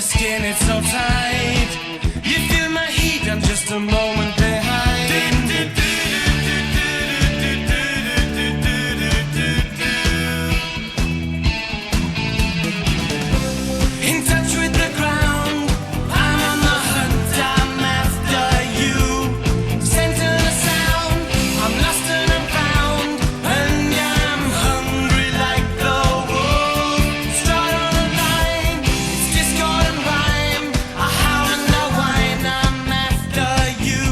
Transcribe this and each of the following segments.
your skin, it's so tight. You feel my heat, I'm just a moment behind. In touch with the ground, I'm on the hunt, I'm after you. Center the sound, I'm lost and I'm found, and I'm hungry like the wolf. Stride on a line, it's discord and rhyme. I howl and I whine, I'm after you.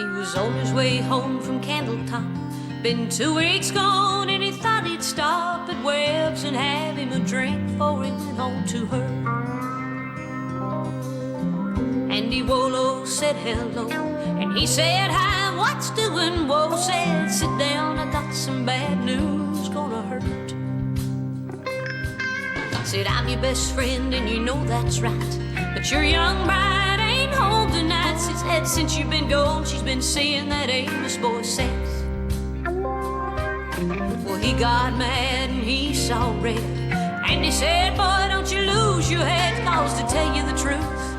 He was on his way home from Candletop. Been 2 weeks gone and he thought he'd stop at Webb's and have him a drink before he went home to her. Andy Wolo said hello and he said hi, what's doing? Whoa said sit down, I got some bad news gonna hurt. Said I'm your best friend and you know that's right, but your young bride ain't home tonight. She said since you've been gone she's been seeing that Amos boy sex. Well, he got mad and he saw red, and he said, boy, don't you lose your head, cause to tell you the truth,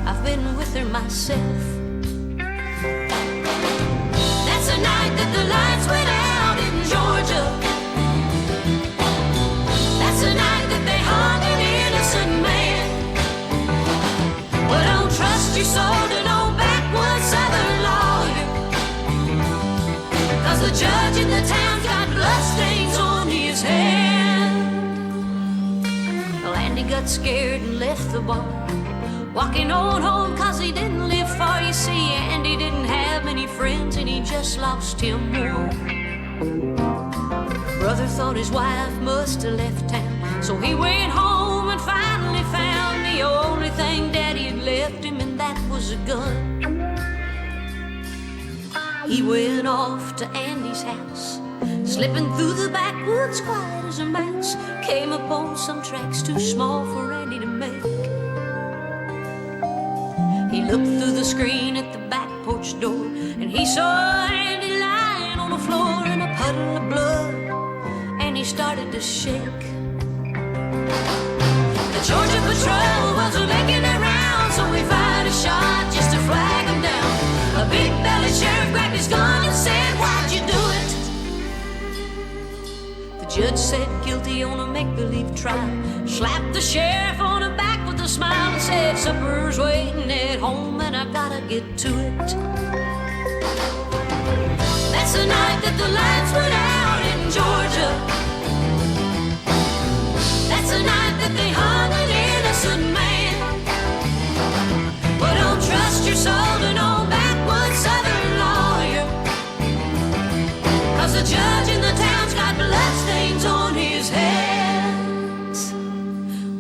I've been with her myself. That's the night that the lights went out in Georgia. That's the night that they hung an innocent man. Well, don't trust your soul to no backwoods southern lawyer, cause the judge in the town's got bloodstains on his hand. Well, Andy got scared and left the bar, walking on home cause he didn't live far. You see, Andy didn't have many friends and he just lost him more. Brother thought his wife must have left town, so he went home and finally found the only thing Daddy had left him, and that was a gun. He went off to Andy's house, slipping through the backwoods quiet as a mouse. Came upon some tracks too small for Andy to make. He looked through the screen at the back porch door, and he saw Andy lying on the floor in a puddle of blood, and he started to shake. The Georgia Patrol was making their rounds, so we fired a shot just to flag him down. A big-bellied sheriff grabbed his gun and said, why'd you do it? The judge said guilty on a make-believe trial, slapped the sheriff on the back with a smile and said, supper's waiting at home and I gotta get to it. That's the night that the lights went out in Georgia. That's the night that they hung an innocent man. Well, don't trust your soul to no backwoods southern lawyer, cause the judge in the town's got bloodstains on his hands.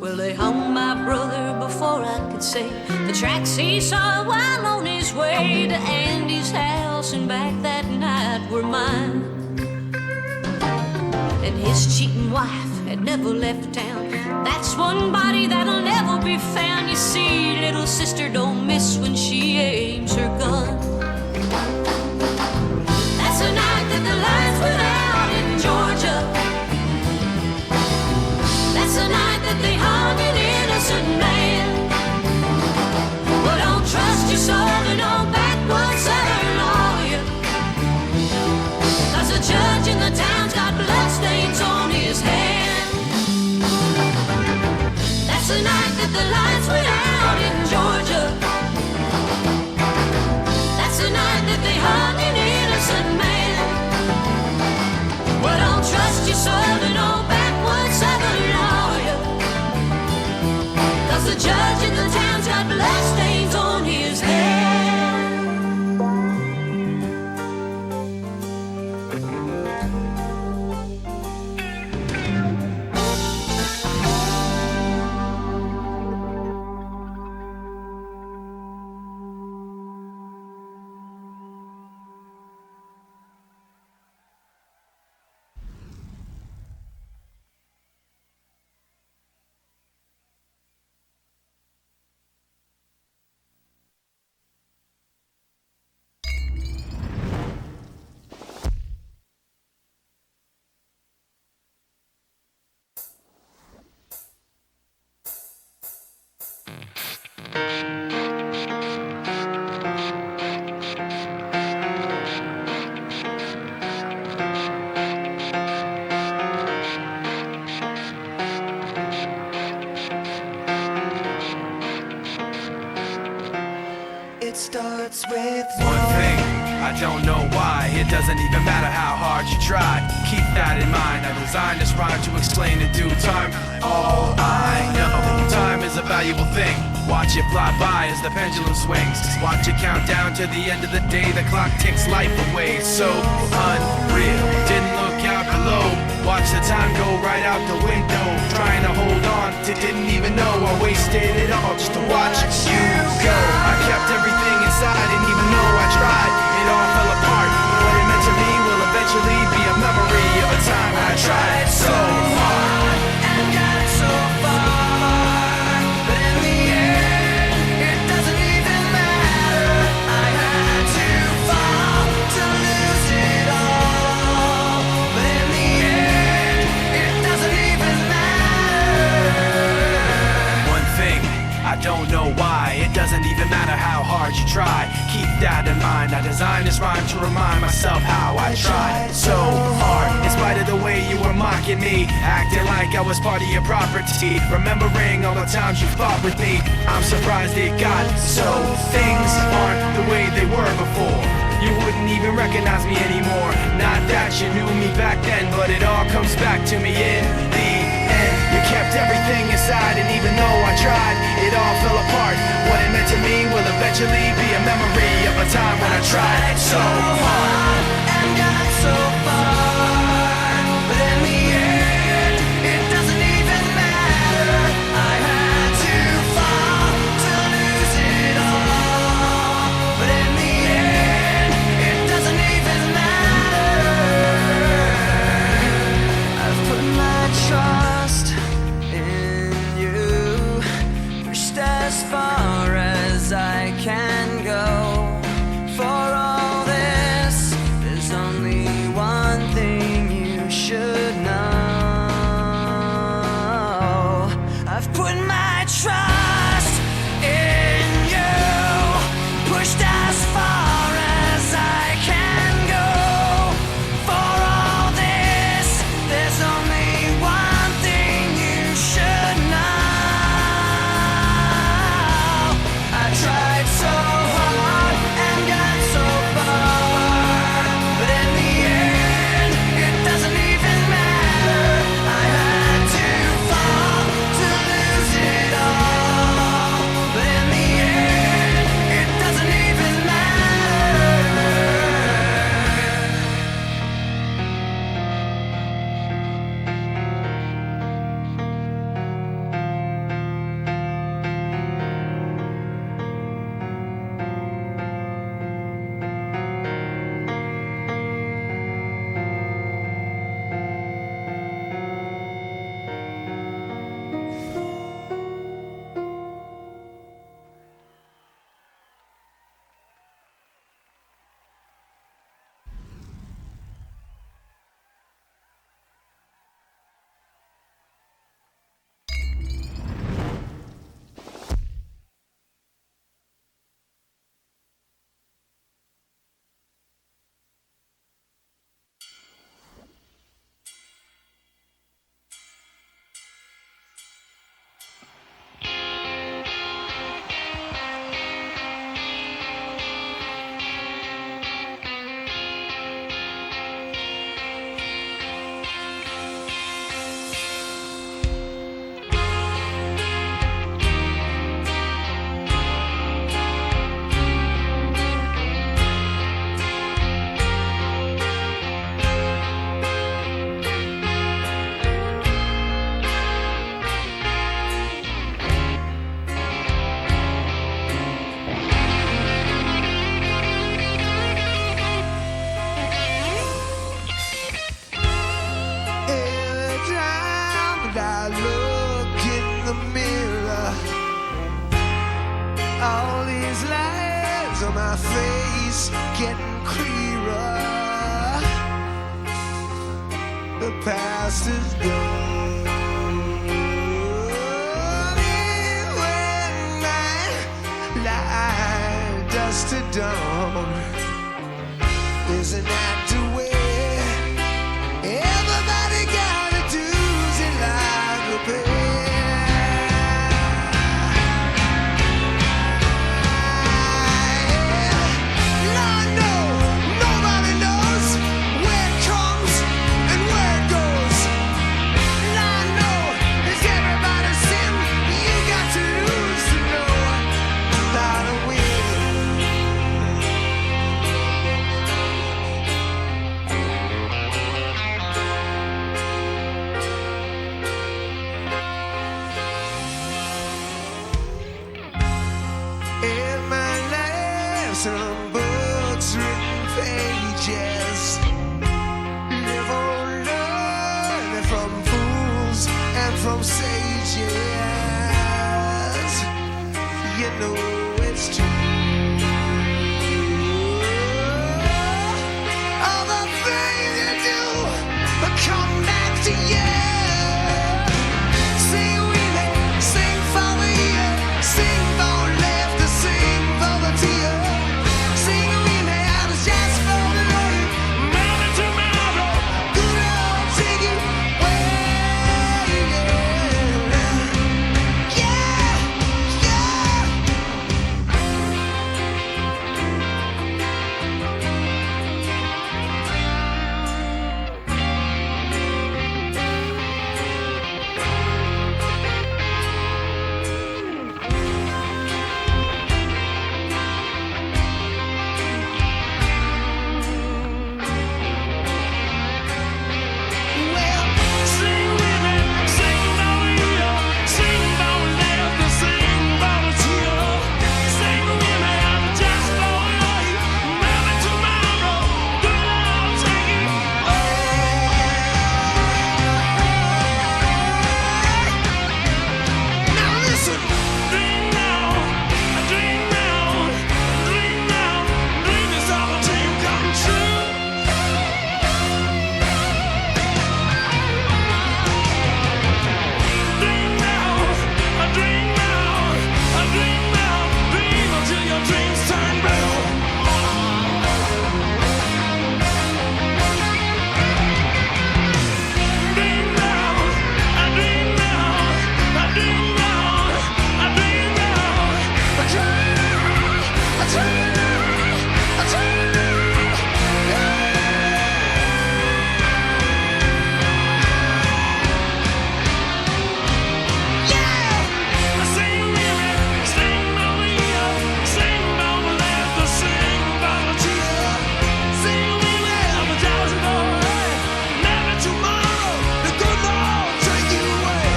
Well, they hung my brother before I could say the tracks he saw while on his way to Andy's house and back that night were mine. And his cheating wife had never left town. That's one body that'll never be found. You see, little sister don't miss when she aims her gun. That's the night that the lights went out in Georgia. That's the night that they hung an innocent man. Well, don't trust your soul to no backwoods southern lawyer, cause the judge in the town's got bloodstains on his hands. That's the night that the lights went out in Georgia. That's the night that they hung an innocent man. Well, don't trust your soul to no backwoods southern lawyer, cause the judge in the town's got bloodstains on his hands. starts with one thing. I don't know why. It doesn't even matter how hard you try. Keep that in mind. I designed this rhyme to explain in due time. All I know, time is a valuable thing. Watch it fly by as the pendulum swings. Watch it count down to the end of the day. The clock ticks life away. It's so unreal. Didn't look out below. Watch the time go right out the window. Trying to hold on to didn't even know I wasted it all just to watch you go. I kept everything inside, didn't even know I tried. It all fell apart. What it meant to me will eventually be a memory of a time when I tried so hard and got so far, but in the end, it doesn't even matter. I had to fall to lose it all, but in the end, it doesn't even matter. one thing. I don't know why. It doesn't even matter how hard you try. Keep that in mind. I designed this rhyme to remind myself how I tried so hard. In spite of the way you were mocking me, acting like I was part of your property, remembering all the times you fought with me. I'm surprised it got so. Things aren't the way they were before. You wouldn't even recognize me anymore. Not that you knew me back then, but it all comes back to me in the end. You kept everything inside, and even though I tried, it all fell apart. What it meant to me will eventually be a memory of a time when I tried so hard and got so far, but in the end, it doesn't even matter. I had to fall to lose it all, but in the end, it doesn't even matter. I've put my trust in you, pushed as far as I can go. For all this, there's only one thing you should know. I've put my trust in you, pushed as far as I can go. For all this, there's only one thing you should know. I tried so hard and got so far, but in the end, it doesn't even matter. I had to fall to lose it all, but in the end, it doesn't even matter. All these lines on my face getting clearer. The past is gone. When I lie dust to dawn, isn't that the way everybody gotta do it like a bear? once written pages. Live or learn from fools and from sages. You know it's true. All the things you do come back to you. Sing with me, sing for the year, sing for laughter, sing for the tear. Sing with me, I was just for the rain. Maybe tomorrow, good Lord take you away. Yeah, yeah. Well, sing with me, sing for the year, sing for laughter, sing for the tear. Sing with me, I'm just for you. Maybe tomorrow, good Lord take you away. Now listen, dream now, dream now, dream now, dream is all the dream come true. Dream now, dream now, dream now, dream until your dreams turn real. Dream now, dream now, dream now, dream now, Sing with me, sing for the year, sing for the laughter, sing for the tear. Sing with me, I'm just for it. Never tomorrow, the good Lord take you away.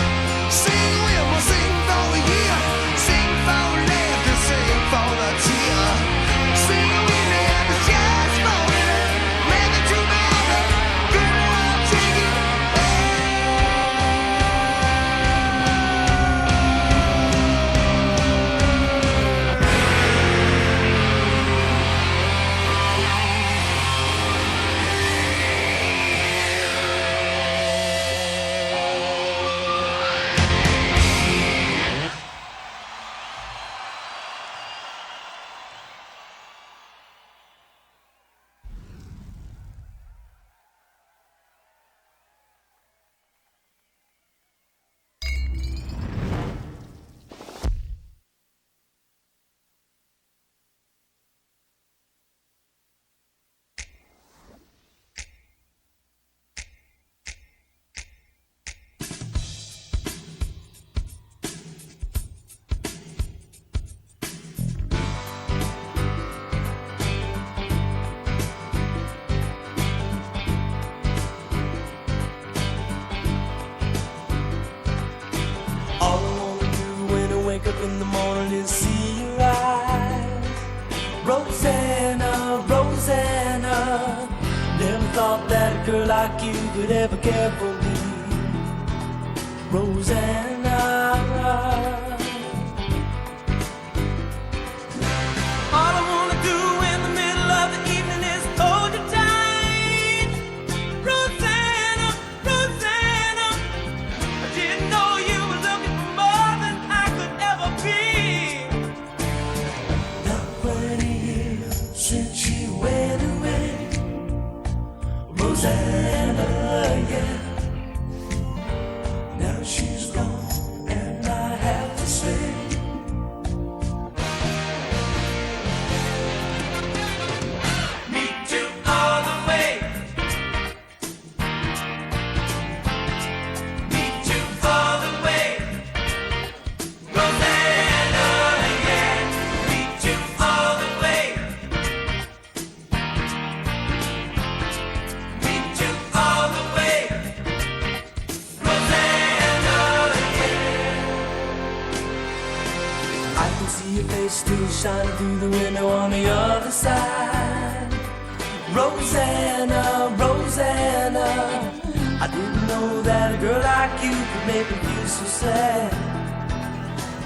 Sing with me, sing for the year, sing for laughter, sing for the tear. Sing with me, I'm just for it. Never tomorrow, good Lord take you All I wanna do when I wake up in the morning is see your eyes. Rosanna, Rosanna, never thought that a girl like you could ever care for me. Rosanna, all I wanna do in the middle of the evening is hold you tight. Rosanna, Rosanna, I didn't know you were looking for more than I could ever be. Now 20 years since she went away, Rosanna, yeah. Now she's gone and I have to say, me too all the way. Me too all the way. Rosanna, yeah. Me too all the way. Me too all the way. Rosanna, yeah. I can see your face still shining through the window on the other side. make me feel so sad.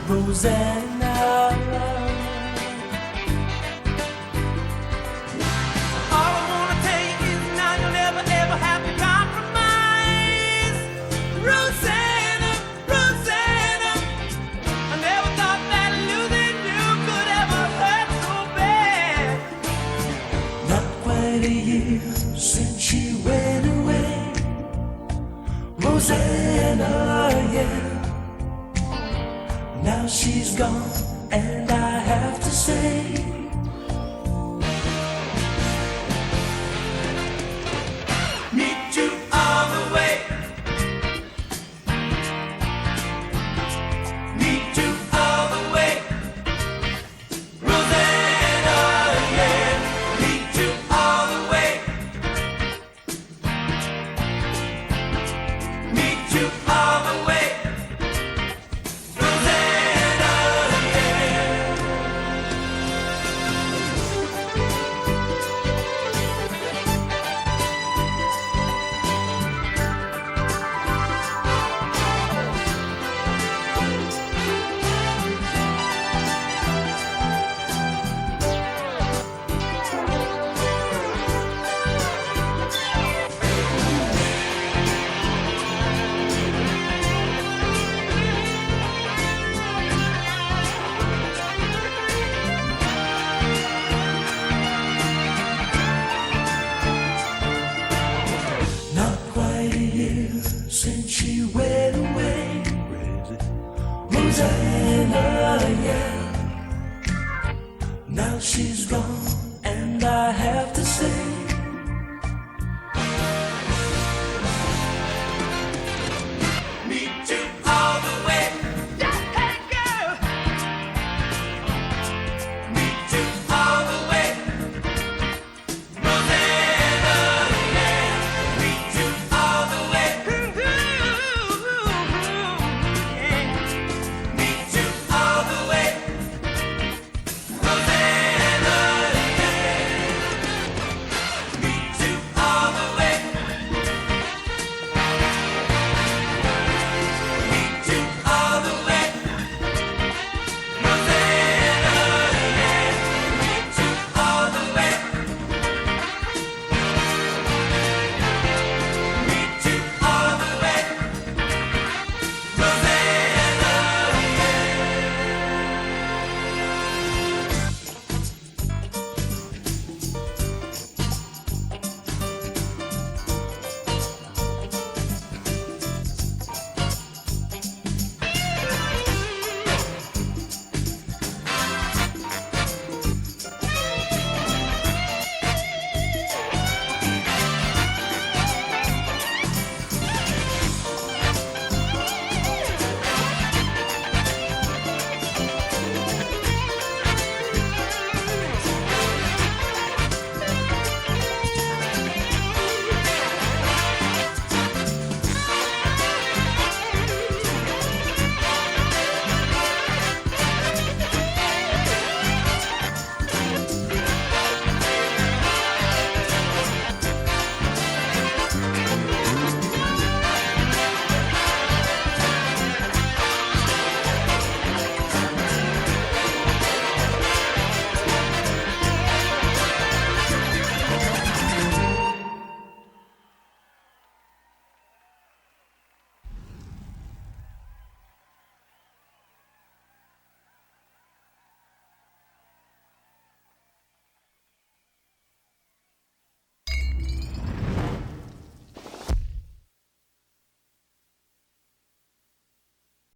Rosanna, all I wanna tell you is now you'll never ever have to compromise. Rosanna, Rosanna, I never thought that losing you could ever hurt so bad. Not quite a year since she went away, Rosanna, yeah. Now she's gone, and I have to say, need you all the way. Need you all the way. Rosanna, yeah. Need you all the way. Need you all the way. Not quite a year since she went away, Rosanna, yeah. Now she's gone, and I have